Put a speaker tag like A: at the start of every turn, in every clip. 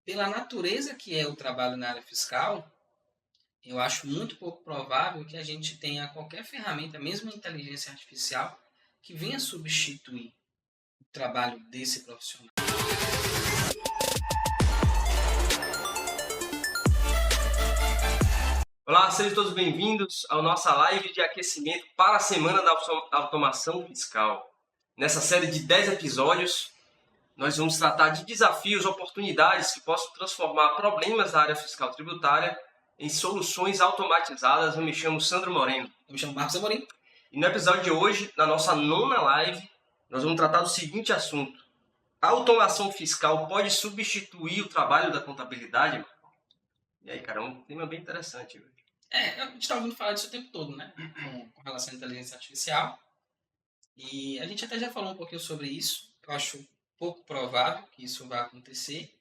A: pela natureza que é o trabalho na área fiscal, eu acho muito pouco provável que a gente tenha qualquer ferramenta, mesmo a inteligência artificial, que venha substituir o trabalho desse profissional.
B: Olá, sejam todos bem-vindos à nossa live de aquecimento para a Semana da Automação Fiscal. Nessa série de 10 episódios, nós vamos tratar de desafios, oportunidades que possam transformar problemas da área fiscal tributária em soluções automatizadas. Eu me chamo Sandro Moreno.
A: Eu me chamo Marcos Amorim.
B: E no episódio de hoje, na nossa 9ª live, nós vamos tratar do seguinte assunto: a automação fiscal pode substituir o trabalho da contabilidade? E aí, cara, é um tema bem interessante.
A: A gente está ouvindo falar disso o tempo todo, né? Com relação à inteligência artificial. E a gente até já falou um pouquinho sobre isso. Eu acho pouco provável que isso vá acontecer.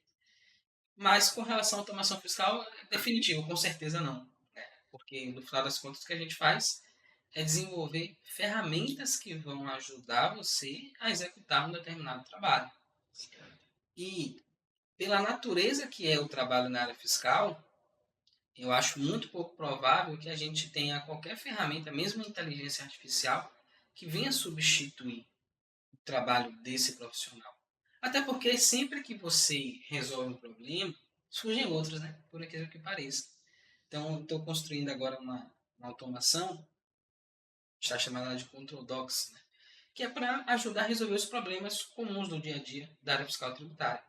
A: Mas com relação à automação fiscal, é definitivo, com certeza não. Porque no final das contas o que a gente faz é desenvolver ferramentas que vão ajudar você a executar um determinado trabalho. E pela natureza que é o trabalho na área fiscal, eu acho muito pouco provável que a gente tenha qualquer ferramenta, mesmo inteligência artificial, que venha substituir o trabalho desse profissional. Até porque sempre que você resolve um problema, surgem outros, né? Por aquilo que pareça. Então, estou construindo agora uma automação, está chamada de Control Docs, né? Que é para ajudar a resolver os problemas comuns do dia a dia da área fiscal tributária.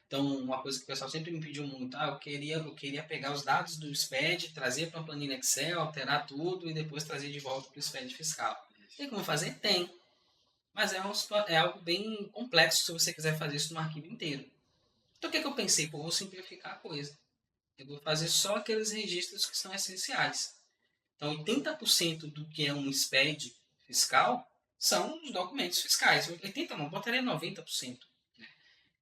A: Então, uma coisa que o pessoal sempre me pediu muito, eu queria pegar os dados do SPED, trazer para uma planilha Excel, alterar tudo e depois trazer de volta para o SPED fiscal. Tem como fazer? Tem. Mas é algo bem complexo se você quiser fazer isso no arquivo inteiro. Então, o que eu pensei? Vou simplificar a coisa. Eu vou fazer só aqueles registros que são essenciais. Então, 80% do que é um SPED fiscal são os documentos fiscais. 80% não, botaria 90%.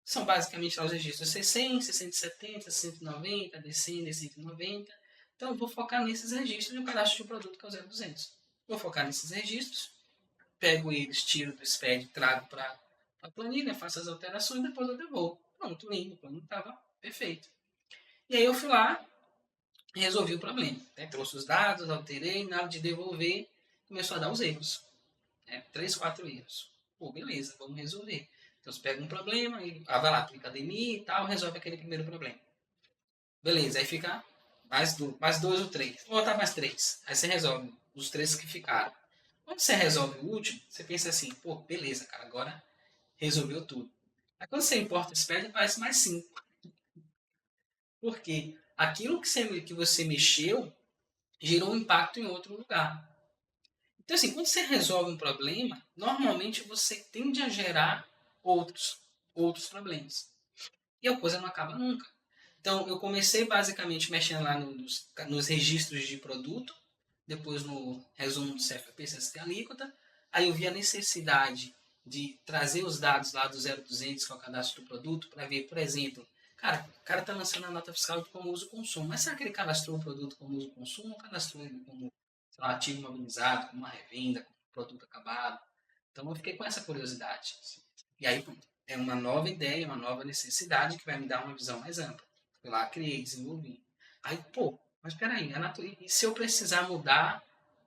A: São basicamente os registros C100, C170, C190, D100, D190. Então, eu vou focar nesses registros e o cadastro de um produto que é o 0200. Vou focar nesses registros, pego eles, tiro do SPED, trago para a planilha, faço as alterações e depois eu devolvo. Pronto, lindo, o plano estava perfeito. E aí eu fui lá e resolvi o problema. Trouxe os dados, alterei, na hora de devolver, começou a dar os erros. 3, 4 erros. Pô, beleza, vamos resolver. Então você pega um problema e vai lá, aplica DMI e tal, resolve aquele primeiro problema. Beleza, aí fica mais 2 ou 3. Vou botar mais 3. Aí você resolve os 3 que ficaram. Quando você resolve o último, você pensa assim, pô, beleza, cara, agora resolveu tudo. Aí quando você importa esse pad, aparece mais 5. Porque aquilo que você mexeu gerou um impacto em outro lugar. Então, assim, quando você resolve um problema, normalmente você tende a gerar outros problemas. E a coisa não acaba nunca. Então, eu comecei basicamente mexendo lá nos registros de produto, depois no resumo do CFP, CST alíquota. Aí eu vi a necessidade de trazer os dados lá do 0200, que é o cadastro do produto, para ver, por exemplo, cara, o cara está lançando a nota fiscal de como uso e consumo, mas será que ele cadastrou o produto como uso e consumo ou cadastrou ele como, sei lá, ativo imobilizado, como uma revenda, como produto acabado? Então eu fiquei com essa curiosidade. E aí é uma nova ideia, uma nova necessidade que vai me dar uma visão mais ampla. Fui lá, criei, desenvolvi. Aí, pô, mas peraí, e se eu precisar mudar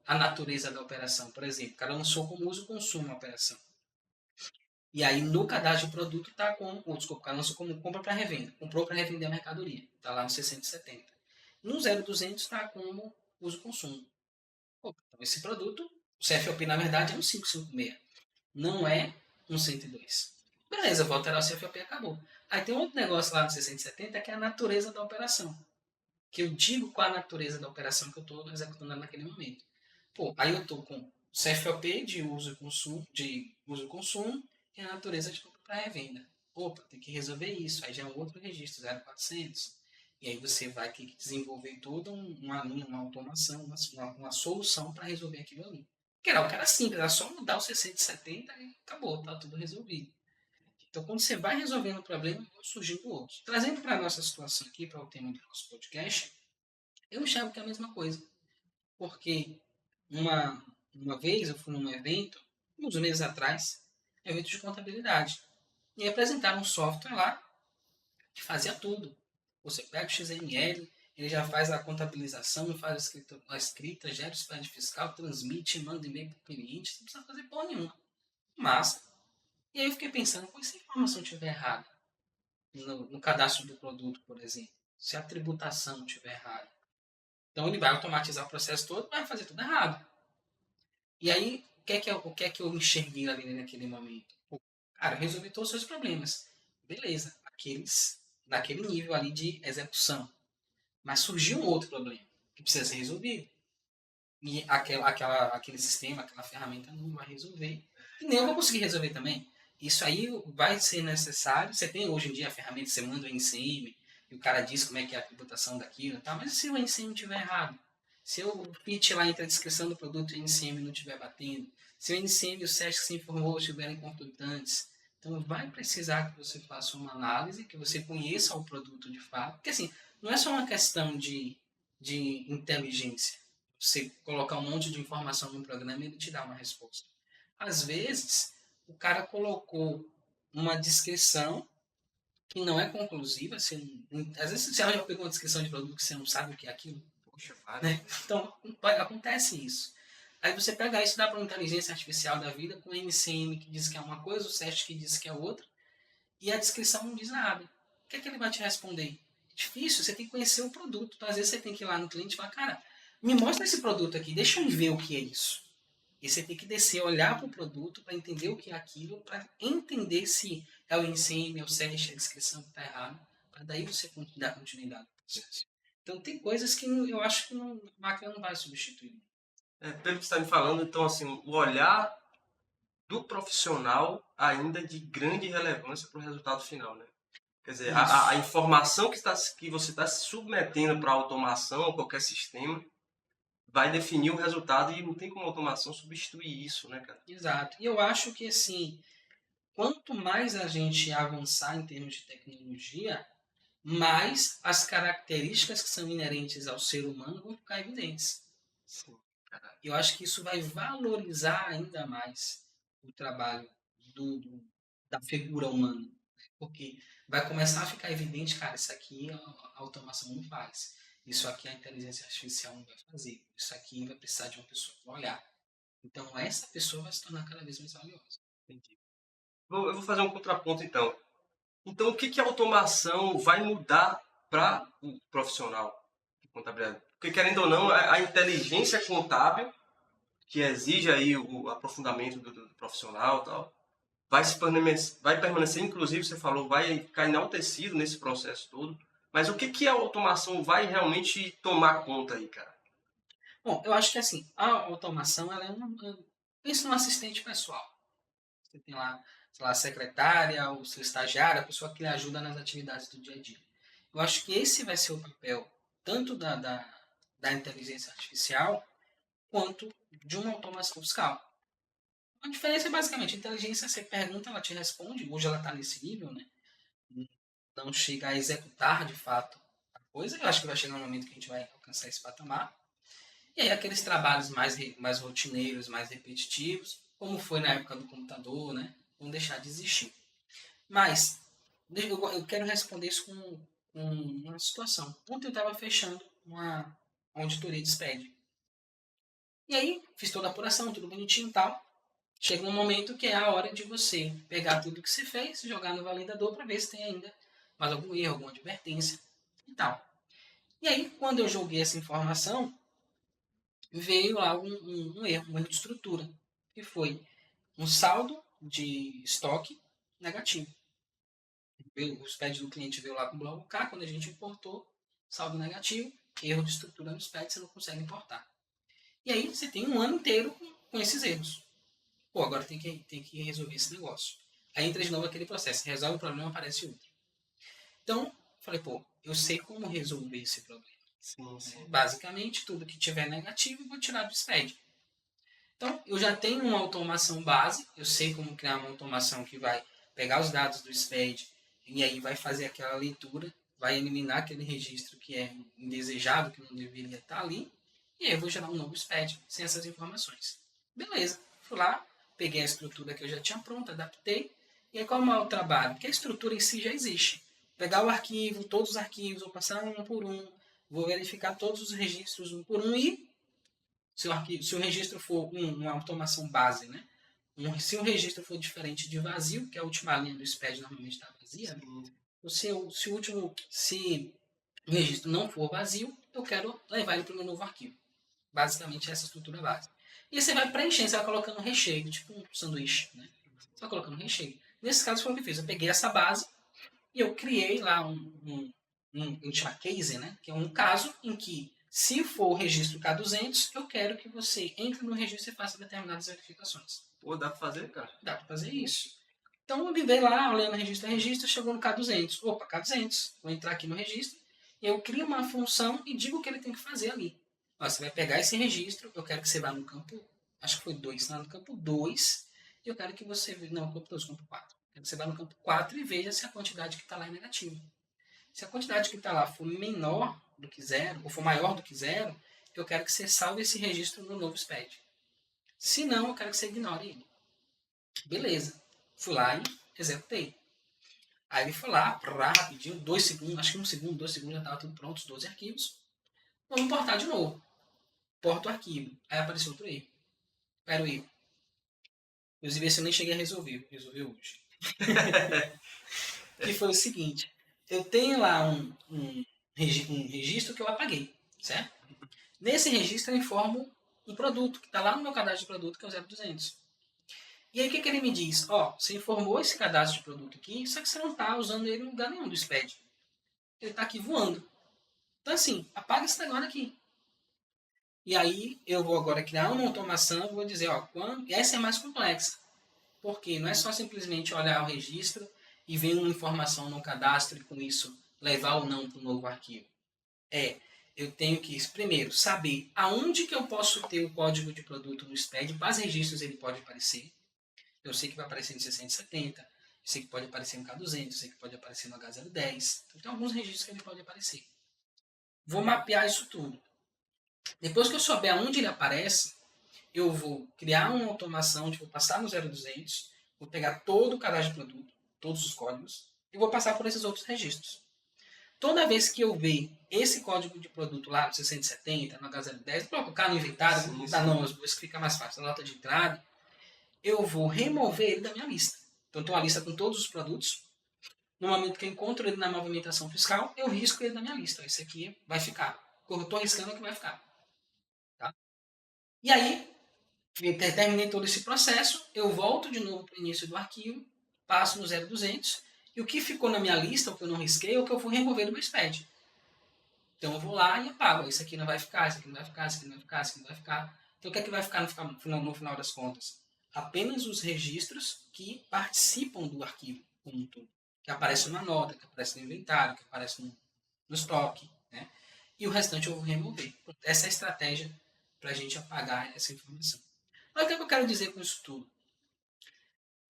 A: a natureza da operação? Por exemplo, o cara lançou como uso e consumo a operação. E aí no cadastro de produto está com, desculpa, o cara lançou como compra para revenda. Comprou para revender a mercadoria. Está lá no 670. No 0200 está como uso e consumo. Pô, então esse produto, o CFOP na verdade é um 556. Não é um 102. Beleza, vou alterar o CFOP e acabou. Aí tem outro negócio lá no 670 que é a natureza da operação. Que eu digo qual a natureza da operação que eu estou executando naquele momento. Pô, aí eu estou com CFOP de uso e consumo e a natureza de compra para revenda. Opa, tem que resolver isso. Aí já é um outro registro, 0400. E aí você vai ter que desenvolver toda uma automação, uma solução para resolver aquilo ali. Que era simples, era só mudar o 670 e acabou, tá tudo resolvido. Então, quando você vai resolvendo o problema, vão surgindo outros. Trazendo para a nossa situação aqui, para o tema do nosso podcast, eu enxergo que é a mesma coisa. Porque uma vez eu fui num evento, uns meses atrás, evento de contabilidade, e apresentaram um software lá que fazia tudo. Você pega o XML, ele já faz a contabilização, faz a escrita, gera o SPED fiscal, transmite, manda e-mail para o cliente, você não precisa fazer porra nenhuma. Massa. E aí eu fiquei pensando, pô, se a informação estiver errada no cadastro do produto, por exemplo, se a tributação estiver errada, então ele vai automatizar o processo todo e vai fazer tudo errado. E aí, o que é que eu enxerguei ali naquele momento? Pô, cara, eu resolvi todos os seus problemas. Beleza, naquele nível ali de execução. Mas surgiu um outro problema que precisa ser resolvido. E aquele sistema, aquela ferramenta não vai resolver. E nem eu vou conseguir resolver também. Isso aí vai ser necessário. Você tem hoje em dia a ferramenta, você manda o NCM, e o cara diz como é que é a tributação daquilo e tal, mas se o NCM estiver errado? Se o fit lá entre a descrição do produto e o NCM não estiver batendo? Se o NCM e o SESC que se informou estiverem conflitantes? Então vai precisar que você faça uma análise, que você conheça o produto de fato. Porque assim, não é só uma questão de inteligência. Você colocar um monte de informação no programa e ele te dá uma resposta. Às vezes, o cara colocou uma descrição que não é conclusiva. Às vezes você já pegou uma descrição de produto que você não sabe o que é aquilo.
B: Poxa, vários.
A: Né? Então, acontece isso. Aí você pega isso e dá para uma inteligência artificial da vida com o MCM que diz que é uma coisa, o SEST que diz que é outra, e a descrição não diz nada. O que é que ele vai te responder? É difícil, você tem que conhecer o produto. Então, às vezes você tem que ir lá no cliente e falar, cara, me mostra esse produto aqui, deixa eu ver o que é isso. E você tem que descer, olhar para o produto para entender o que é aquilo, para entender se é o INCM, é o SEST, a descrição que está errada, para daí você dar continuidade ao processo. Então tem coisas que eu acho que a máquina não vai substituir.
B: Pelo que você está me falando, então, assim, o olhar do profissional ainda é de grande relevância para o resultado final, né? Quer dizer, a
A: Isso.
B: informação que você está se submetendo para a automação ou qualquer sistema vai definir o resultado e não tem como a automação substituir isso, né, cara?
A: Exato. E eu acho que assim, quanto mais a gente avançar em termos de tecnologia, mais as características que são inerentes ao ser humano vão ficar evidentes.
B: Sim, cara.
A: Eu acho que isso vai valorizar ainda mais o trabalho da figura humana. Né? Porque vai começar a ficar evidente, cara, isso aqui a automação não faz. Isso aqui a inteligência artificial não vai fazer. Isso aqui vai precisar de uma pessoa para olhar. Então essa pessoa vai se tornar cada vez mais valiosa.
B: Entendi. Eu vou fazer um contraponto, então. Então, o que que a automação vai mudar para o profissional de contabilidade? Porque, querendo ou não, a inteligência contábil, que exige aí o aprofundamento do profissional e tal, vai permanecer, inclusive, você falou, vai ficar enaltecido nesse processo todo. Mas o que que a automação vai realmente tomar conta aí, cara?
A: Bom, eu acho que assim, a automação ela é pensa num assistente pessoal. Você tem lá, sei lá, a secretária, o seu estagiário, a pessoa que lhe ajuda nas atividades do dia a dia. Eu acho que esse vai ser o papel tanto da inteligência artificial quanto de uma automação fiscal. A diferença é basicamente, a inteligência, você pergunta, ela te responde, hoje ela está nesse nível, né? Não chega a executar de fato a coisa, eu acho que vai chegar um momento que a gente vai alcançar esse patamar. E aí aqueles trabalhos mais rotineiros, mais repetitivos, como foi na época do computador, né? Vão deixar de existir. Mas eu quero responder isso com uma situação. Ontem eu estava fechando uma auditoria de SPED. E aí fiz toda a apuração, tudo bonitinho e tal. Chega um momento que é a hora de você pegar tudo que você fez, jogar no validador para ver se tem ainda mais algum erro, alguma advertência e tal. E aí, quando eu joguei essa informação, veio lá um erro, um erro de estrutura, que foi um saldo de estoque negativo. O SPED do cliente veio lá com o bloco K, quando a gente importou, saldo negativo, erro de estrutura no SPED, você não consegue importar. E aí você tem um ano inteiro com esses erros. Pô, agora tem que resolver esse negócio. Aí entra de novo aquele processo, resolve o problema, aparece outro. Então, falei, pô, eu sei como resolver esse problema.
B: Sim, sim.
A: Basicamente, tudo que tiver negativo, eu vou tirar do SPED. Então, eu já tenho uma automação base, eu sei como criar uma automação que vai pegar os dados do SPED e aí vai fazer aquela leitura, vai eliminar aquele registro que é indesejado, que não deveria estar ali, e aí eu vou gerar um novo SPED sem essas informações. Beleza, fui lá, peguei a estrutura que eu já tinha pronta, adaptei, e aí qual é o trabalho? Porque a estrutura em si já existe. pegar o arquivo, todos os arquivos, vou passar um por um, vou verificar todos os registros um por um e se o registro for uma automação base, né? Se o registro for diferente de vazio, que é a última linha do SPED normalmente está vazia, né? Se o registro não for vazio, eu quero levar ele para o meu novo arquivo. Basicamente essa estrutura básica. E você vai preenchendo, você vai colocando recheio, tipo um sanduíche, né? Você vai colocando recheio. Nesse caso foi o que eu fiz. Eu peguei essa base e eu criei lá a gente chama case, né? Que é um caso em que, se for o registro K200, eu quero que você entre no registro e faça determinadas verificações.
B: Pô, dá pra fazer, cara?
A: Dá para fazer isso. Então eu vivei lá, olhando registro a registro, chegou no K200. Opa, K200. Vou entrar aqui no registro. E eu crio uma função e digo o que ele tem que fazer ali. Ó, você vai pegar esse registro, eu quero que você vá no campo, acho que foi 2, lá no campo 2, e eu quero que você, não, campo 2, campo 4. Quero que você vá no campo 4 e veja se a quantidade que está lá é negativa. Se a quantidade que está lá for menor do que zero, ou for maior do que zero, eu quero que você salve esse registro no novo SPED. Se não, eu quero que você ignore ele. Beleza. Fui lá e executei. Aí ele foi lá, rapidinho, 2 segundos, acho que 1 segundo, 2 segundos, já estava tudo pronto, os 12 arquivos. Vamos importar de novo. Porta o arquivo. Aí apareceu outro erro. Era o erro. Inclusive, esse eu nem cheguei a resolver. Resolvi hoje. Que foi o seguinte. Eu tenho lá um registro que eu apaguei, certo? Nesse registro eu informo um produto, que está lá no meu cadastro de produto, que é o 0200. E aí o que ele me diz? Ó, você informou esse cadastro de produto aqui, só que você não está usando ele em lugar nenhum do SPED. Ele está aqui voando. Então assim, apaga esse negócio aqui. E aí eu vou agora criar uma automação e vou dizer, ó, essa é mais complexa. Porque não é só simplesmente olhar o registro e ver uma informação no cadastro e com isso levar ou não para um novo arquivo. Eu tenho que, primeiro, saber aonde que eu posso ter o código de produto no SPED, quais registros ele pode aparecer. Eu sei que vai aparecer no 670, eu sei que pode aparecer no K200, eu sei que pode aparecer no H010. Então, tem alguns registros que ele pode aparecer. Vou mapear isso tudo. Depois que eu souber aonde ele aparece, eu vou criar uma automação, vou passar no 0200, vou pegar todo o cadastro de produto, todos os códigos, e vou passar por esses outros registros. Toda vez que eu ver esse código de produto lá no 670, no H010, vou colocar no inventário, vou dar nomes, vou ficar mais fácil, na nota de entrada, eu vou remover ele da minha lista. Então, tem uma lista com todos os produtos. No momento que eu encontro ele na movimentação fiscal, eu risco ele da minha lista. Esse aqui vai ficar. Eu estou arriscando que vai ficar. Tá? E aí, terminei todo esse processo, eu volto de novo para o início do arquivo, passo no 0200, e o que ficou na minha lista, o que eu não risquei, é o que eu vou remover do meu SPED. Então eu vou lá e apago. Isso aqui não vai ficar, isso aqui não vai ficar, isso aqui não vai ficar, isso aqui não vai ficar. Então o que é que vai ficar no final das contas? Apenas os registros que participam do arquivo como um todo. Que aparece numa nota, que aparece no inventário, que aparece no estoque. Né? E o restante eu vou remover. Essa é a estratégia para a gente apagar essa informação. Mas o que eu quero dizer com isso tudo?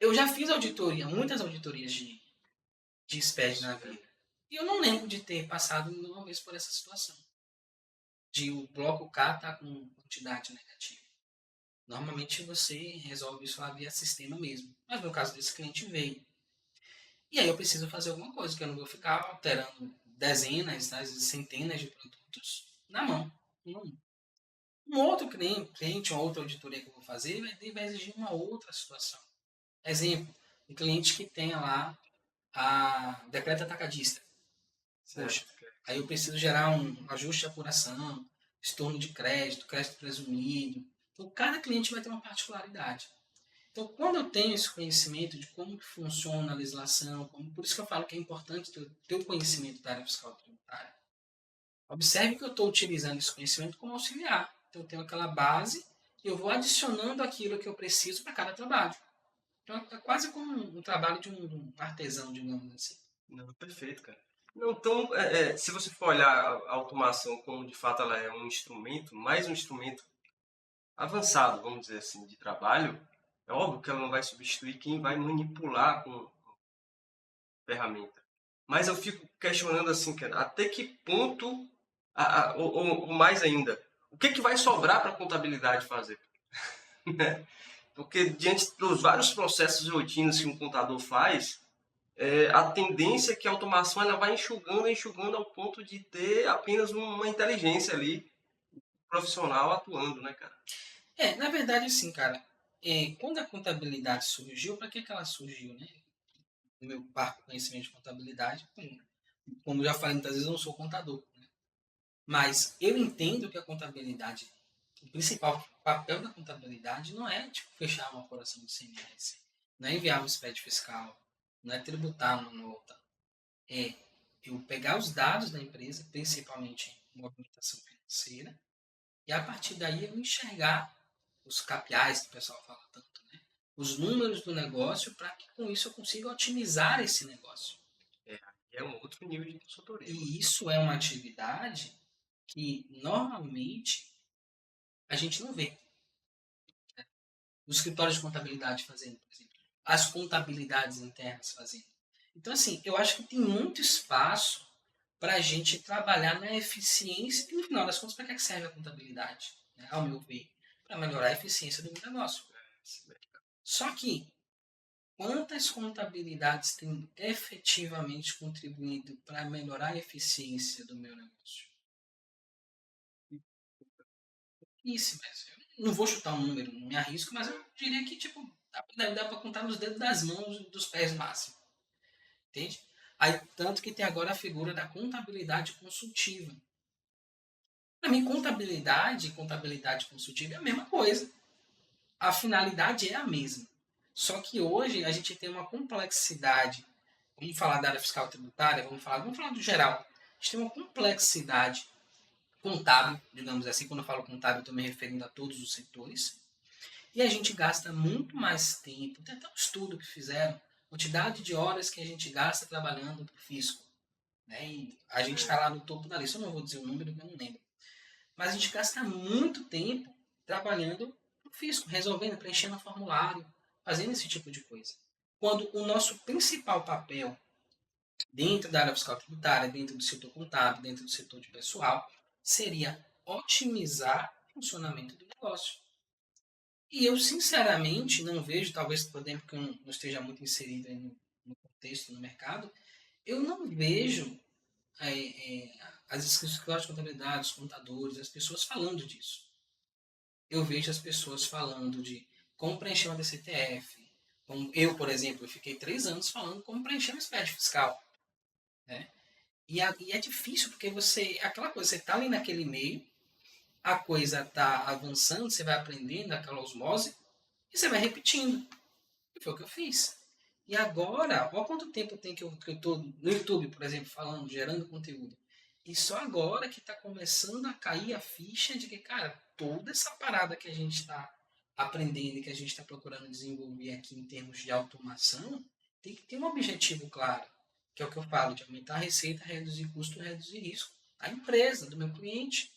A: Eu já fiz auditoria, muitas auditorias de SPED na vida. E eu não lembro de ter passado nenhuma vez por essa situação. De o bloco K estar com quantidade negativa. Normalmente você resolve isso lá via sistema mesmo. Mas no caso desse cliente veio. E aí eu preciso fazer alguma coisa, que eu não vou ficar alterando dezenas, às vezes centenas de produtos na mão. Um outro cliente, uma outra auditoria que eu vou fazer, vai exigir uma outra situação. Exemplo, um cliente que tenha lá a decreto atacadista. Poxa, aí eu preciso gerar um ajuste de apuração, estorno de crédito presumido. Então, cada cliente vai ter uma particularidade. Então, quando eu tenho esse conhecimento de como que funciona a legislação, por isso que eu falo que é importante ter o conhecimento da área fiscal tributária. Observe que eu estou utilizando esse conhecimento como auxiliar. Então, eu tenho aquela base e eu vou adicionando aquilo que eu preciso para cada trabalho. Então, é quase como um trabalho de um artesão, digamos assim.
B: Não, perfeito, cara. Não, então, se você for olhar a automação como de fato ela é um instrumento, mais um instrumento avançado, vamos dizer assim, de trabalho, é óbvio que ela não vai substituir quem vai manipular com ferramenta. Mas eu fico questionando assim, cara, até que ponto, ou mais ainda, o que vai sobrar para a contabilidade fazer? Né? Porque diante dos vários processos e rotinas que um contador faz, a tendência é que a automação ela vai enxugando ao ponto de ter apenas uma inteligência ali profissional atuando, né, cara?
A: Na verdade, assim, cara, quando a contabilidade surgiu, para que ela surgiu, né? No meu parco conhecimento de contabilidade, como já falei muitas vezes, eu não sou contador, né? Mas eu entendo que a contabilidade, o principal papel da contabilidade não é tipo, fechar uma apuração de CMS, não é enviar um SPED fiscal, não é tributar uma nota, é eu pegar os dados da empresa, principalmente movimentação financeira, e a partir daí eu enxergar os KPIs que o pessoal fala tanto, né? Os números do negócio, para que com isso eu consiga otimizar esse negócio.
B: É um outro nível de consultoria.
A: E isso é uma atividade que normalmente a gente não vê. Os escritórios de contabilidade fazendo, por exemplo. As contabilidades internas fazendo. Então, assim, eu acho que tem muito espaço para a gente trabalhar na eficiência e, no final das contas, para que serve a contabilidade? Né? Ao meu ver, para melhorar a eficiência do meu negócio. Só que, quantas contabilidades têm efetivamente contribuído para melhorar a eficiência do meu negócio? Isso, mas eu não vou chutar um número, não me arrisco, mas eu diria que tipo, dá para contar nos dedos das mãos e dos pés máximo. Entende? Aí, tanto que tem agora a figura da contabilidade consultiva. Para mim, contabilidade e contabilidade consultiva é a mesma coisa. A finalidade é a mesma. Só que hoje a gente tem uma complexidade. Vamos falar da área fiscal tributária, vamos falar do geral. A gente tem uma complexidade contábil, digamos assim. Quando eu falo contábil, estou me referindo a todos os setores. E a gente gasta muito mais tempo. Tem até um estudo que fizeram, quantidade de horas que a gente gasta trabalhando para o fisco. Né? E a gente está lá no topo da lista. Eu não vou dizer o número, que eu não lembro. Mas a gente gasta muito tempo trabalhando para o fisco, resolvendo, preenchendo o formulário, fazendo esse tipo de coisa. Quando o nosso principal papel dentro da área fiscal tributária, dentro do setor contábil, dentro do setor de pessoal, seria otimizar o funcionamento do negócio. E eu, sinceramente, não vejo, talvez por tempo que eu não esteja muito inserido aí no contexto, no mercado, eu não vejo as escritórios de contabilidade, os contadores, as pessoas falando disso. Eu vejo as pessoas falando de como preencher uma DCTF. Como eu, por exemplo, eu fiquei 3 anos falando como preencher uma SPED fiscal. Né? E é difícil, porque aquela coisa, você está ali naquele meio, a coisa está avançando, você vai aprendendo aquela osmose, e você vai repetindo. E foi o que eu fiz. E agora, olha quanto tempo tem que eu estou no YouTube, por exemplo, falando, gerando conteúdo. E só agora que está começando a cair a ficha de que, cara, toda essa parada que a gente está aprendendo e que a gente está procurando desenvolver aqui em termos de automação, tem que ter um objetivo claro, que é o que eu falo, de aumentar a receita, reduzir custo, reduzir risco da empresa, do meu cliente.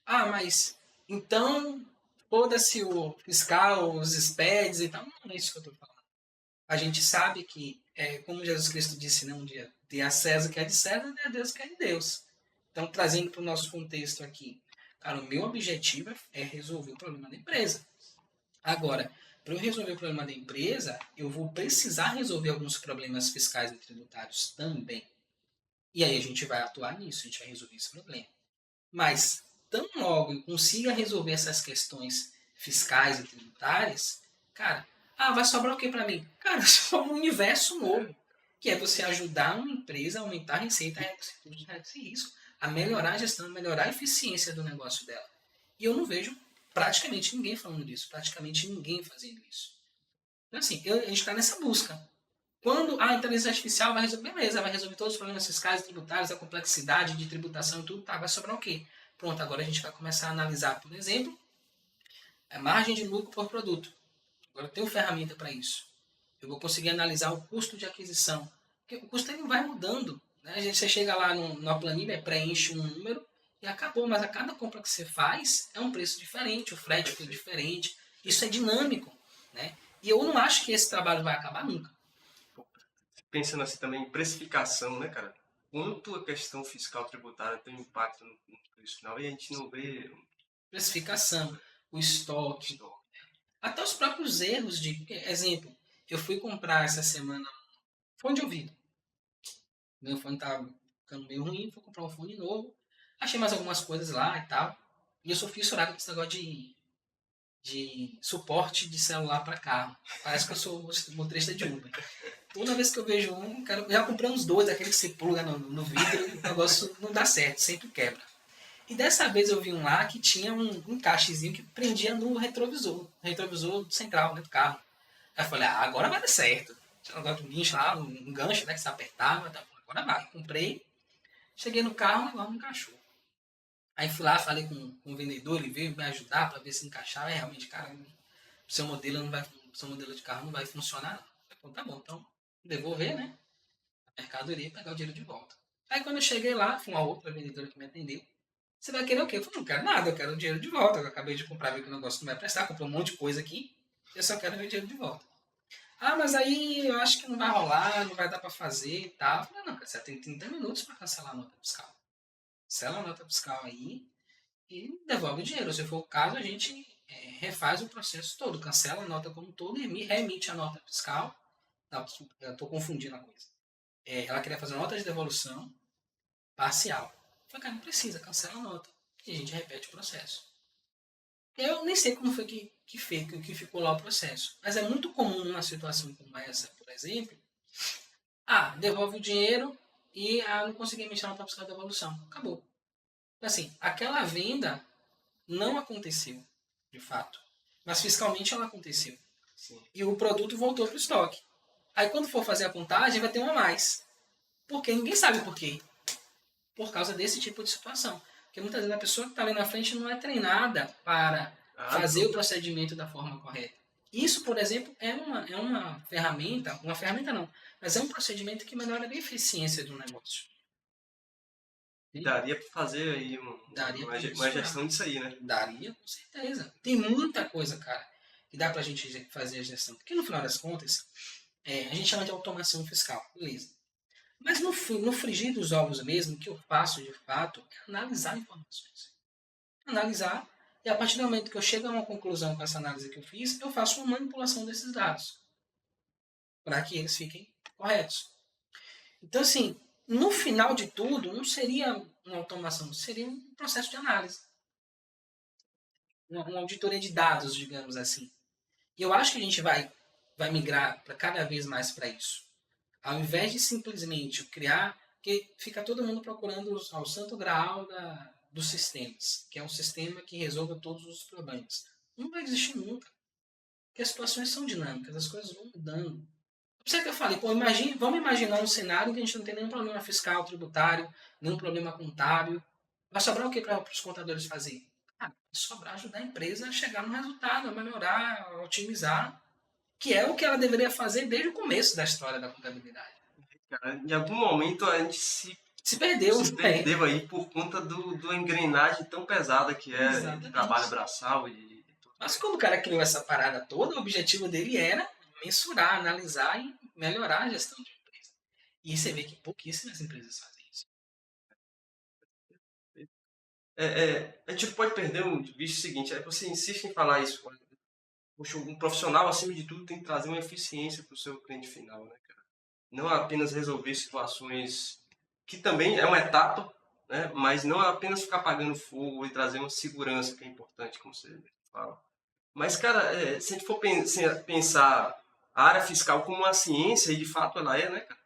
A: Ah, mas então foda-se o fiscal, os SPEDs e tal. Não é isso que eu estou falando. A gente sabe que, como Jesus Cristo disse, né, um dia, dê a César que é de César, dê a Deus que é de Deus. Então, trazendo para o nosso contexto aqui, cara, o meu objetivo é resolver o problema da empresa. Agora, para eu resolver o problema da empresa, eu vou precisar resolver alguns problemas fiscais e tributários também. E aí a gente vai atuar nisso, a gente vai resolver esse problema. Mas, tão logo eu consiga resolver essas questões fiscais e tributárias, cara, vai sobrar o que para mim? Cara, sobra um universo novo, que é você ajudar uma empresa a aumentar a receita, a reduzir custos, a reduzir risco, a melhorar a gestão, a melhorar a eficiência do negócio dela. E eu não vejo praticamente ninguém falando disso, praticamente ninguém fazendo isso. Então, assim, a gente está nessa busca. Quando a inteligência artificial vai resolver, beleza, vai resolver todos os problemas fiscais, tributários, a complexidade de tributação e tudo, tá, vai sobrar o quê? Pronto, agora a gente vai começar a analisar, por exemplo, a margem de lucro por produto. Agora eu tenho ferramenta para isso. Eu vou conseguir analisar o custo de aquisição. Porque o custo ele vai mudando. Né? Você chega lá numa planilha, preenche um número e acabou. Mas a cada compra que você faz é um preço diferente, o frete foi diferente. Isso é dinâmico. Né? E eu não acho que esse trabalho vai acabar nunca.
B: Pensando assim também em precificação, né, cara? Quanto a questão fiscal tributária tem impacto no preço final e a gente não vê
A: Precificação, o estoque,
B: estoque.
A: até os próprios erros de exemplo. Eu fui comprar essa semana Fone de ouvido. Meu fone tava ficando meio ruim, fui comprar um fone novo. Achei mais algumas coisas lá e tal. E eu sou fissurado com esse negócio de suporte de celular para carro. Parece que eu sou motorista de Uber. Toda vez que eu vejo um, eu já comprei uns dois, aquele que você pluga no vidro e o negócio não dá certo, sempre quebra. E dessa vez eu vi um lá que tinha um encaixezinho que prendia no retrovisor central, né, do carro. Aí eu falei, agora vai dar certo. Tinha um negócio de um guincho lá, um gancho, né, que você apertava, tá, agora vai. Comprei, cheguei no carro, o negócio não encaixou. Aí fui lá, falei com o vendedor, ele veio me ajudar para ver se encaixava. É, realmente, cara, seu modelo não vai, seu modelo de carro não vai funcionar. Não. Então tá bom, então devolver, né? A mercadoria e pegar o dinheiro de volta. Aí quando eu cheguei lá, foi uma outra vendedora que me atendeu. Você vai querer o quê? Eu falei, não quero nada, eu quero o dinheiro de volta. Eu acabei de comprar, vi que o negócio não vai prestar, comprei um monte de coisa aqui, eu só quero meu dinheiro de volta. Ah, mas aí eu acho que não vai rolar, não vai dar para fazer e tal. Eu falei, não, cara, você tem 30 minutos para cancelar a nota fiscal. Cancela a nota fiscal aí e devolve o dinheiro. Se for o caso, a gente refaz o processo todo, cancela a nota como um todo e me remite a nota fiscal. Não, eu estou confundindo a coisa. Ela queria fazer nota de devolução parcial. Eu falei, cara, não precisa, cancela a nota. E a gente repete o processo. Eu nem sei como foi que ficou lá o processo. Mas é muito comum numa situação como essa, por exemplo, devolve o dinheiro e não consegui mexer na nota fiscal de devolução. Acabou. Assim, aquela venda não aconteceu, de fato. Mas fiscalmente ela aconteceu.
B: Sim.
A: E o produto voltou para o estoque. Aí quando for fazer a contagem, vai ter uma a mais. Porque ninguém sabe por quê. Por causa desse tipo de situação. Porque muitas vezes a pessoa que está ali na frente não é treinada para fazer o procedimento da forma correta. Isso, por exemplo, é uma ferramenta não, mas é um procedimento que melhora a eficiência do negócio.
B: Daria para fazer aí
A: Daria para
B: uma gestão disso aí, né?
A: Daria, com certeza. Tem muita coisa, cara, que dá pra gente fazer a gestão. Porque no final das contas, a gente chama de automação fiscal, beleza. Mas no frigir dos ovos mesmo, o que eu faço de fato é analisar informações. Analisar, e a partir do momento que eu chego a uma conclusão com essa análise que eu fiz, eu faço uma manipulação desses dados para que eles fiquem corretos. Então, assim, no final de tudo, não seria uma automação, seria um processo de análise. Uma auditoria de dados, digamos assim. E eu acho que a gente vai migrar cada vez mais para isso. Ao invés de simplesmente criar, porque fica todo mundo procurando ao santo graal dos sistemas, que é um sistema que resolva todos os problemas. Não vai existir nunca, porque as situações são dinâmicas, as coisas vão mudando. Por isso é que eu falei, vamos imaginar um cenário em que a gente não tem nenhum problema fiscal, tributário, nenhum problema contábil. Vai sobrar o que para os contadores fazer? Vai sobrar ajudar a empresa a chegar no resultado, a melhorar, a otimizar, que é o que ela deveria fazer desde o começo da história da contabilidade.
B: Cara, em algum momento a gente
A: Se perdeu.
B: se perdeu aí por conta do engrenagem tão pesada que é de trabalho braçal e tudo.
A: Mas quando o cara criou essa parada toda, o objetivo dele era mensurar, analisar e melhorar a gestão de empresa. E você vê que pouquíssimas empresas fazem isso.
B: A gente pode perder de vista o seguinte, você insiste em falar isso, poxa, um profissional, acima de tudo, tem que trazer uma eficiência para o seu cliente final, né, cara? Não apenas resolver situações que também é uma etapa, né, mas não apenas ficar apagando fogo e trazer uma segurança que é importante, como você fala. Mas, cara, se a gente for pensar a área fiscal como uma ciência, e de fato ela é, né, cara?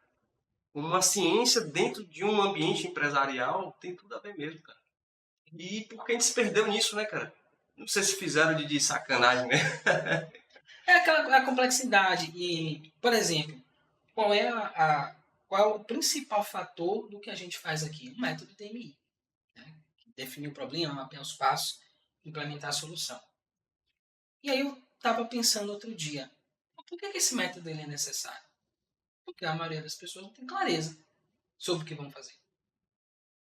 B: Como uma ciência dentro de um ambiente empresarial, tem tudo a ver mesmo, cara. E por que a gente se perdeu nisso, né, cara? Não sei se fizeram de sacanagem, né?
A: É aquela complexidade. E, por exemplo, qual é qual é o principal fator do que a gente faz aqui? O método TMI. Né? Definir o problema, mapear os passos, implementar a solução. E aí eu estava pensando outro dia, por que esse método ele é necessário? Porque a maioria das pessoas não tem clareza sobre o que vão fazer.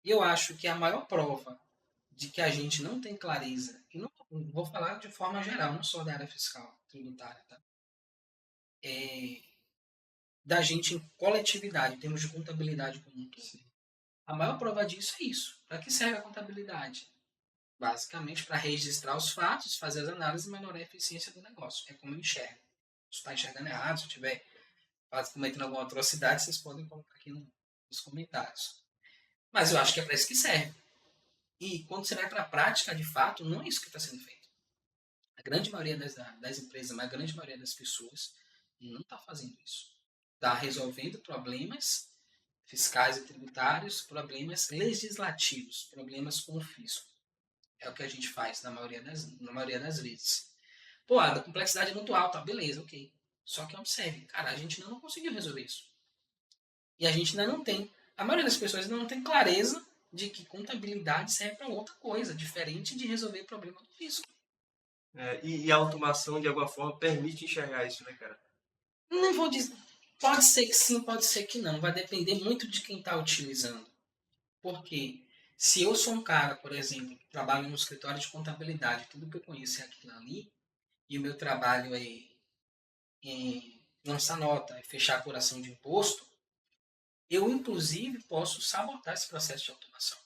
A: E eu acho que a maior prova de que a gente não tem clareza, e não vou falar de forma geral, não só da área fiscal, tributária, tá? Da gente em coletividade, em termos de contabilidade como um todo. A maior prova disso é isso. Para que serve a contabilidade? Basicamente para registrar os fatos, fazer as análises e melhorar a eficiência do negócio. É como eu enxergo. Se está enxergando errado, se eu estiver cometendo alguma atrocidade, vocês podem colocar aqui nos comentários. Mas eu acho que é para isso que serve. E quando você vai para a prática, de fato, não é isso que está sendo feito. A grande maioria das empresas, mas a grande maioria das pessoas não está fazendo isso. Está resolvendo problemas fiscais e tributários, problemas legislativos, problemas com o fisco. É o que a gente faz na maioria das vezes. Pô, a complexidade é muito alta, beleza, ok. Só que observe, cara, a gente ainda não conseguiu resolver isso. E a gente ainda não tem, a maioria das pessoas ainda não tem clareza de que contabilidade serve para outra coisa, diferente de resolver problema do fisco.
B: E a automação, de alguma forma, permite enxergar isso, né, cara?
A: Não vou dizer, pode ser que sim, pode ser que não, vai depender muito de quem está utilizando. Porque se eu sou um cara, por exemplo, que trabalho no escritório de contabilidade, tudo que eu conheço é aquilo ali, e o meu trabalho é em lançar nota, fechar a apuração de imposto, eu inclusive posso sabotar esse processo de automação.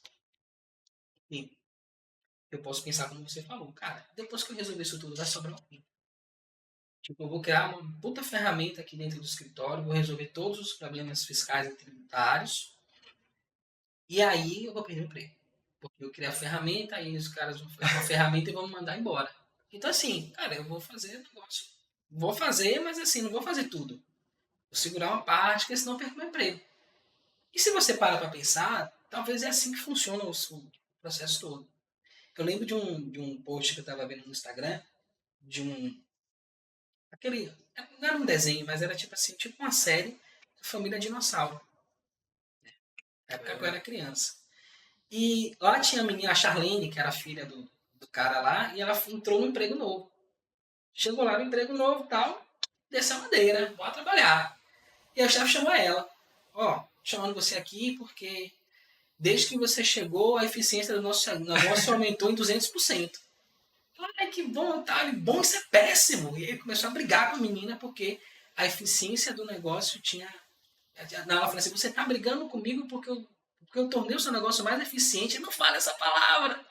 A: E eu posso pensar como você falou, cara, depois que eu resolver isso tudo, vai sobrar um tempo. Tipo, eu vou criar uma puta ferramenta aqui dentro do escritório, vou resolver todos os problemas fiscais e tributários, e aí eu vou perder o emprego. Porque eu criei a ferramenta, aí os caras vão fazer uma ferramenta e vão me mandar embora. Então, assim, cara, eu vou fazer negócio. Vou fazer, mas assim, não vou fazer tudo. Vou segurar uma parte, porque senão eu perco meu emprego. E se você para pensar, talvez é assim que funciona o processo todo. Eu lembro de um post que eu estava vendo no Instagram, de um. Aquele. Não era um desenho, mas era tipo assim, tipo uma série de Família Dinossauro. Na época que eu era criança. E lá tinha a menina, a Charlene, que era a filha do cara lá, e ela entrou no emprego novo. Chegou lá no emprego novo e tal, desceu a madeira, bora trabalhar. E a chefe chamou ela. Ó, chamando você aqui porque desde que você chegou, a eficiência do nosso negócio aumentou em 200%. Ai, que bom, tá? Bom, isso é péssimo. E ele começou a brigar com a menina porque a eficiência do negócio tinha. Ela falou assim: você tá brigando comigo porque eu tornei o seu negócio mais eficiente. Não fala essa palavra.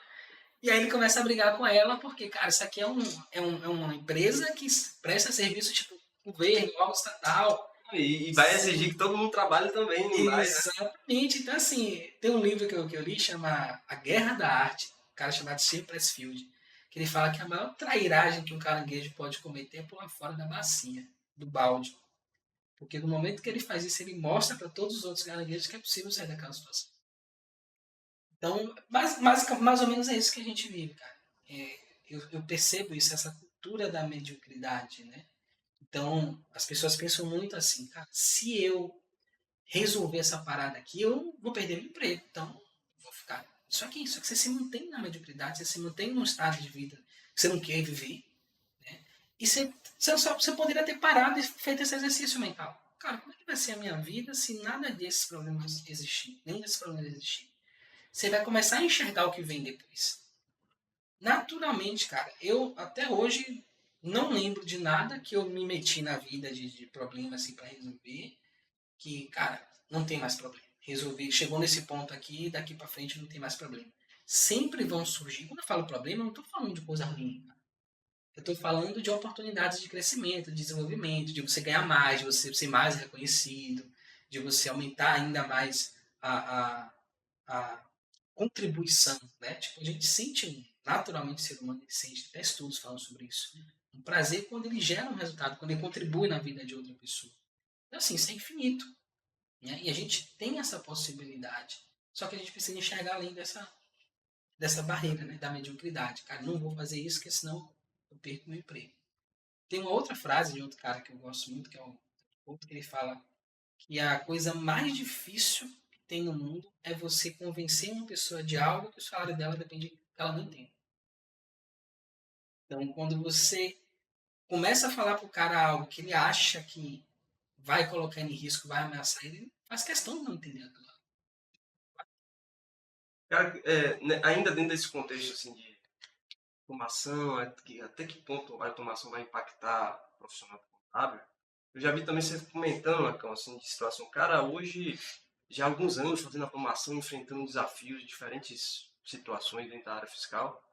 A: E aí ele começa a brigar com ela porque, cara, isso aqui é uma empresa que presta serviço tipo governo, órgão estatal.
B: E vai exigir que todo mundo trabalhe também, não vai, né?
A: Exatamente. Então, assim, tem um livro que eu li, chama A Guerra da Arte, um cara chamado C. Pressfield, que ele fala que a maior trairagem que um caranguejo pode cometer é pular fora da bacia, do balde. Porque no momento que ele faz isso, ele mostra para todos os outros caranguejos que é possível sair daquela situação. Então, mais ou menos é isso que a gente vive, cara. Eu percebo isso, essa cultura da mediocridade, né? Então, as pessoas pensam muito assim, cara, se eu resolver essa parada aqui, eu vou perder meu emprego. Então, vou ficar. Só que você se mantém na mediocridade, você se mantém num estado de vida que você não quer viver. Né? E você poderia ter parado e feito esse exercício mental. Cara, como é que vai ser a minha vida se nada desses problemas existir? Nenhum desses problemas existir? Você vai começar a enxergar o que vem depois. Naturalmente, cara, eu até hoje não lembro de nada que eu me meti na vida de problema assim para resolver que, cara, não tem mais problema. Resolvi, chegou nesse ponto aqui, daqui para frente não tem mais problema. Sempre vão surgir. Quando eu falo problema, eu não estou falando de coisa ruim. Eu estou falando de oportunidades de crescimento, de desenvolvimento, de você ganhar mais, de você ser mais reconhecido, de você aumentar ainda mais a contribuição. Né? Tipo, a gente sente, naturalmente, o ser humano ele sente, até estudos falam sobre isso. Um prazer quando ele gera um resultado, quando ele contribui na vida de outra pessoa. Então, assim, isso é infinito. Né? E a gente tem essa possibilidade. Só que a gente precisa enxergar além dessa barreira, né? Da mediocridade. Cara, não vou fazer isso, porque senão eu perco meu emprego. Tem uma outra frase de outro cara que eu gosto muito, que é o outro que ele fala que a coisa mais difícil que tem no mundo é você convencer uma pessoa de algo que o salário dela depende que ela não tem. Então, quando você começa a falar pro cara algo que ele acha que vai colocar ele em risco, vai ameaçar ele faz questão de não entender aquilo.
B: Cara, né, ainda dentro desse contexto assim, de automação, até que ponto a automação vai impactar o profissional contábil, eu já vi também você comentando, Lacão, assim, de situação. Cara, hoje, já há alguns anos fazendo automação, enfrentando desafios de diferentes situações dentro da área fiscal.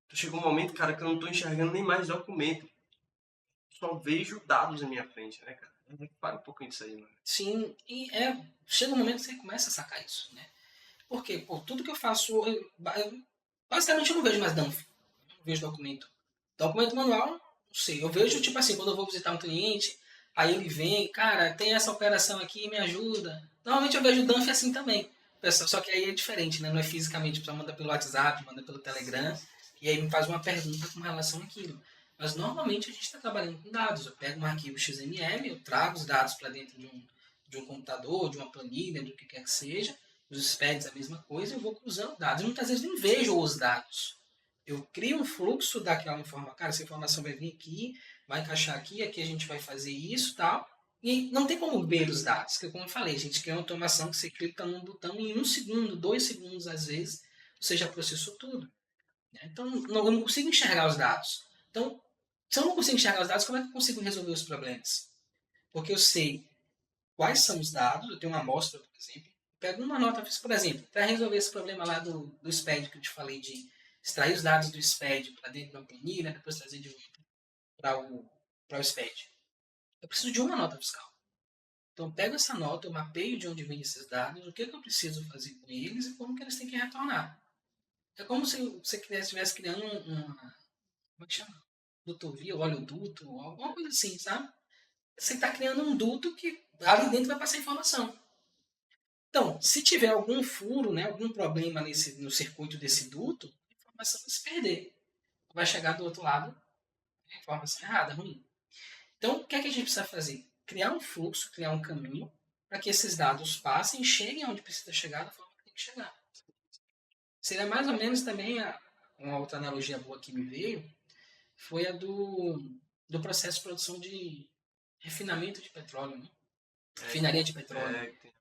B: Então chegou um momento, cara, que eu não estou enxergando nem mais documento. Só vejo dados na minha frente, né, cara? Para um pouquinho disso aí, mano.
A: Sim, e chega um momento que você começa a sacar isso, né? Porque, pô, tudo que eu faço, basicamente eu não vejo mais DANF, não vejo documento. Documento manual, não sei. Eu vejo, tipo assim, quando eu vou visitar um cliente, aí ele vem, cara, tem essa operação aqui, me ajuda. Normalmente eu vejo o DANF assim também. Só que aí é diferente, né? Não é fisicamente, a pessoa manda pelo WhatsApp, manda pelo Telegram, e aí me faz uma pergunta com relação àquilo. Mas normalmente a gente está trabalhando com dados. Eu pego um arquivo XML, eu trago os dados para dentro de um computador, de uma planilha, do que quer que seja. Os SPEDs a mesma coisa, eu vou cruzando dados. E muitas vezes nem vejo os dados. Eu crio um fluxo daquela informação. Cara, essa informação vai vir aqui, vai encaixar aqui, aqui a gente vai fazer isso tal. E não tem como ver os dados, porque como eu falei, a gente cria uma automação que você clica num botão e em 1 segundo, 2 segundos às vezes, você já processou tudo. Né? Então eu não consigo enxergar os dados. Então, se eu não consigo enxergar os dados, como é que eu consigo resolver os problemas? Porque eu sei quais são os dados, eu tenho uma amostra, por exemplo, pego uma nota, por exemplo, para resolver esse problema lá do SPED que eu te falei de extrair os dados do SPED para dentro de uma planilha, depois trazer de volta para o SPED. Eu preciso de uma nota fiscal. Então, eu pego essa nota, eu mapeio de onde vêm esses dados, o que, que eu preciso fazer com eles e como que eles têm que retornar. É como se você estivesse criando uma. Como é que chama? Dutovia, oleoduto, alguma coisa assim, sabe? Você está criando um duto que ali dentro vai passar informação. Então, se tiver algum furo, né, algum problema no circuito desse duto, a informação vai se perder. Vai chegar do outro lado a informação errada, ruim. Então, o que é que a gente precisa fazer? Criar um fluxo, criar um caminho para que esses dados passem e cheguem onde precisa chegar da forma que tem que chegar. Seria mais ou menos também uma outra analogia boa que me veio, foi a do processo de produção de refinamento de petróleo, né? Refinaria de petróleo.
B: Tem,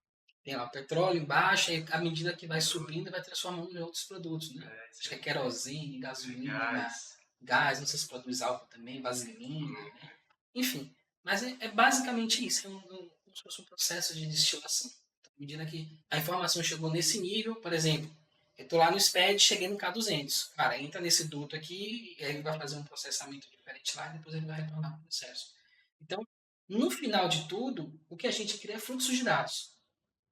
A: Tem lá o petróleo embaixo, e à medida que vai subindo, vai transformando em outros produtos, né? Acho que é querosene, gasolina,
B: gás.
A: gás, não sei se produz álcool também, vaselina, né? Enfim. Mas é basicamente isso, como se fosse um processo de destilação. Então, à medida que a informação chegou nesse nível, por exemplo, eu estou lá no SPED, cheguei no K200. Cara, entra nesse duto aqui, e aí ele vai fazer um processamento diferente lá, e depois ele vai retornar para o processo. Então, no final de tudo, o que a gente cria é fluxo de dados.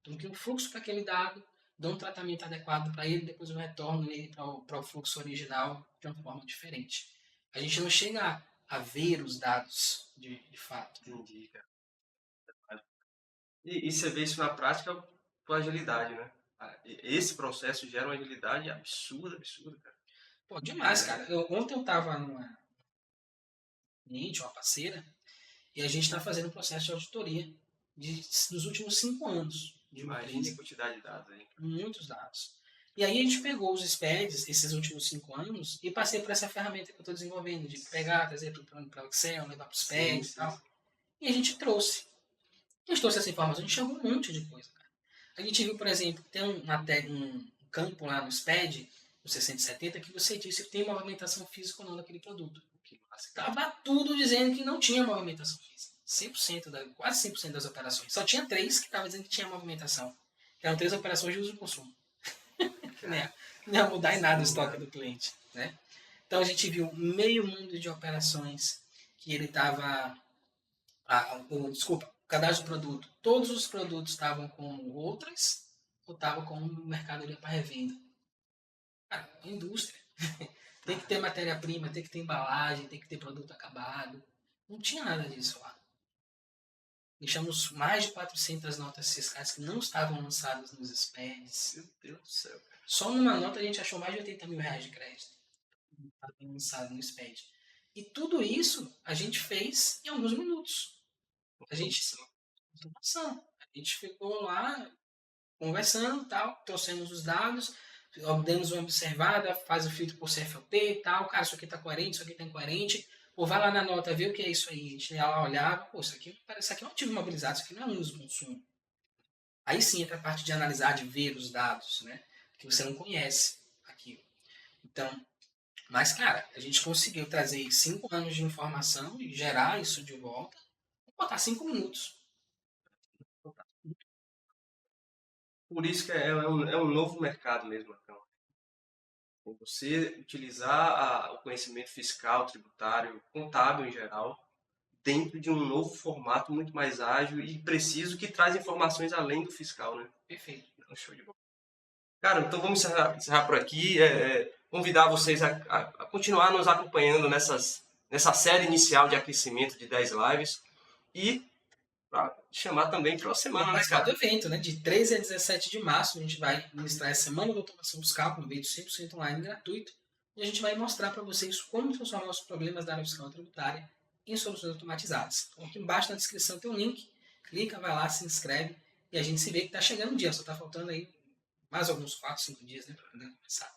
A: Então, cria um fluxo para aquele dado, dá um tratamento adequado para ele, depois eu retorno ele para o fluxo original de uma forma diferente. A gente não chega a ver os dados de fato.
B: Entendi, cara. E você vê isso na prática com agilidade, né? Esse processo gera uma agilidade absurda, absurda, cara.
A: Pô, demais, cara. Ontem eu estava numa cliente, uma parceira, e a gente está fazendo um processo de auditoria dos últimos 5 anos de uma
B: Imagine a
A: empresa.
B: quantidade de dados aí.
A: Muitos dados. E aí a gente pegou os SPEDs, esses últimos 5 anos, e passei por essa ferramenta que eu estou desenvolvendo, de pegar, trazer para o Excel, levar para os
B: Sim,
A: SPEDs e
B: sim,
A: tal.
B: sim.
A: E a gente trouxe. A gente trouxe essa informação, a gente chegou um monte de coisa. Cara. A gente viu, por exemplo, tem um campo lá no SPED, no 670, que você disse que tem movimentação física ou não daquele produto.
B: Que massa, cara.
A: Estava tudo dizendo que não tinha movimentação física. 100%, quase 100% das operações. Só tinha 3 que estavam dizendo que tinha movimentação. Que eram 3 operações de uso e consumo. Né? Não ia mudar em nada o estoque do cliente. Né? Então a gente viu meio mundo de operações que ele estava. Desculpa, cadastro do produto. Todos os produtos estavam com outras ou estavam com mercadoria para revenda. Cara, é indústria. Tem que ter matéria-prima, tem que ter embalagem, tem que ter produto acabado. Não tinha nada disso lá. Deixamos mais de 400 notas fiscais que não estavam lançadas nos SPEDs.
B: Meu Deus do céu, cara.
A: Só numa nota a gente achou mais de 80 mil reais de crédito. Estava lançado no SPED. E tudo isso a gente fez em alguns minutos. A gente automação. A gente ficou lá conversando, tal, trouxemos os dados, demos uma observada, faz o filtro por CFLP e tal, cara, isso aqui está coerente, isso aqui está incoerente. Pô, vai lá na nota, vê o que é isso aí. A gente ia lá olhava, pô, isso aqui é um ativo imobilizado, isso aqui não é um uso consumo. Aí sim entra a parte de analisar, de ver os dados, né? Que você não conhece aquilo. Então, mas, cara, a gente conseguiu trazer 5 anos de informação e gerar isso de volta, botar 5 minutos.
B: Por isso que é um novo mercado mesmo, Marcão. Você utilizar o conhecimento fiscal, tributário, contábil em geral, dentro de um novo formato muito mais ágil e preciso, que traz informações além do fiscal, né?
A: Perfeito.
B: Então, show de bola. Cara, então vamos encerrar por aqui. Convidar vocês a continuar nos acompanhando nessa série inicial de aquecimento de 10 lives e pra chamar também para a semana, né,
A: Participar do
B: cara?
A: evento, né? De 13 a 17 de março, a gente vai ministrar a Semana da Automação Fiscal, com um evento 100% online gratuito, e a gente vai mostrar para vocês como transformar os problemas da área fiscal e tributária em soluções automatizadas. Então, aqui embaixo na descrição tem um link, clica, vai lá, se inscreve, e a gente se vê que está chegando o dia, só está faltando aí mais alguns 4, 5 dias, né, para poder começar.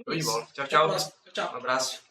B: Show de bola. Tchau,
A: Até a
B: tchau.
A: próxima. Tchau, tchau.
B: Um abraço.